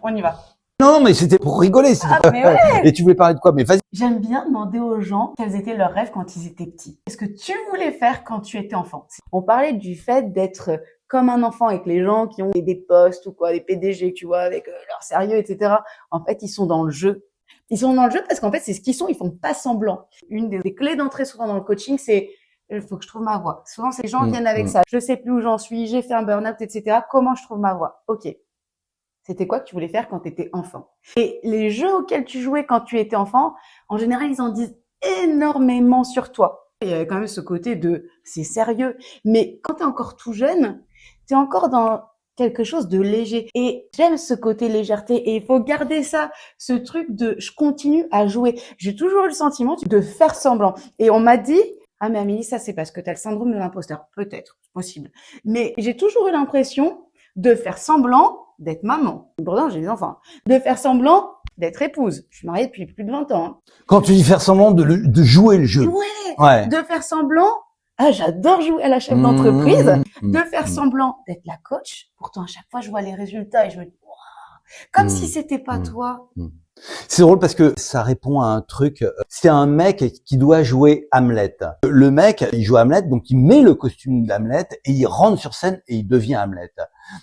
On y va. Non, mais c'était pour rigoler. Mais ouais. Et tu voulais parler de quoi? Mais vas-y. J'aime bien demander aux gens quels étaient leurs rêves quand ils étaient petits. Qu'est-ce que tu voulais faire quand tu étais enfant? On parlait du fait d'être comme un enfant avec les gens qui ont des postes ou quoi, des PDG, tu vois, avec leur sérieux, etc. En fait, ils sont dans le jeu. Ils sont dans le jeu parce qu'en fait, c'est ce qu'ils sont. Ils font pas semblant. Une des clés d'entrée souvent dans le coaching, c'est il faut que je trouve ma voie. Souvent, ces gens viennent avec ça. Je sais plus où j'en suis, j'ai fait un burn-out, etc. Comment je trouve ma voie? Ok. C'était quoi que tu voulais faire quand tu étais enfant? Et les jeux auxquels tu jouais quand tu étais enfant, en général, ils en disent énormément sur toi. Il y avait quand même ce côté de c'est sérieux. Mais quand tu es encore tout jeune, tu es encore dans quelque chose de léger. Et j'aime ce côté légèreté. Et il faut garder ça, ce truc de je continue à jouer. J'ai toujours eu le sentiment de faire semblant. Et on m'a dit, ah mais Amélie, ça c'est parce que tu as le syndrome de l'imposteur. Peut-être, c'est possible. Mais j'ai toujours eu l'impression de faire semblant d'être maman. Pourtant, j'ai des enfants. De faire semblant d'être épouse. Je suis mariée depuis plus de 20 ans. Hein. Quand tu dis faire semblant de jouer le jeu. Ouais. De faire semblant. Ah, j'adore jouer à la chef d'entreprise. De faire semblant d'être la coach. Pourtant, à chaque fois, je vois les résultats et je me dis, wow, comme si c'était pas toi. C'est drôle parce que ça répond à un truc. C'est un mec qui doit jouer Hamlet. Le mec, il joue Hamlet, donc il met le costume d'Hamlet et il rentre sur scène et il devient Hamlet.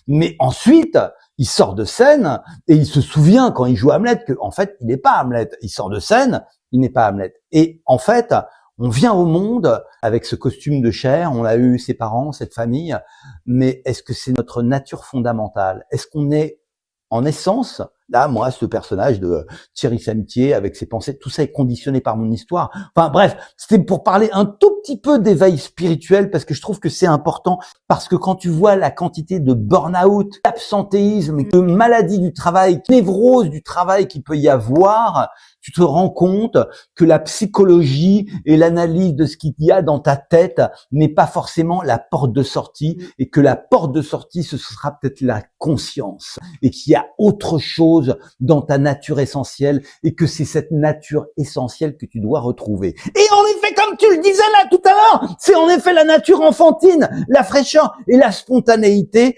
Mais ensuite, il sort de scène et il se souvient quand il joue Hamlet que en fait, il n'est pas Hamlet. Il sort de scène, il n'est pas Hamlet. Et en fait, on vient au monde avec ce costume de chair, on a eu ses parents, cette famille, mais est-ce que c'est notre nature fondamentale? Est-ce qu'on est en essence, là, moi, ce personnage de Thierry Samitier, avec ses pensées, tout ça est conditionné par mon histoire. Enfin bref, c'était pour parler un tout petit peu d'éveil spirituel, parce que je trouve que c'est important, parce que quand tu vois la quantité de burn-out, d'absentéisme, de maladie du travail, de névrose du travail qu'il peut y avoir, tu te rends compte que la psychologie et l'analyse de ce qu'il y a dans ta tête n'est pas forcément la porte de sortie, et que la porte de sortie, ce sera peut-être la conscience, et qu'il y a autre chose dans ta nature essentielle, et que c'est cette nature essentielle que tu dois retrouver. Et en effet, comme tu le disais là tout à l'heure, c'est en effet la nature enfantine, la fraîcheur et la spontanéité.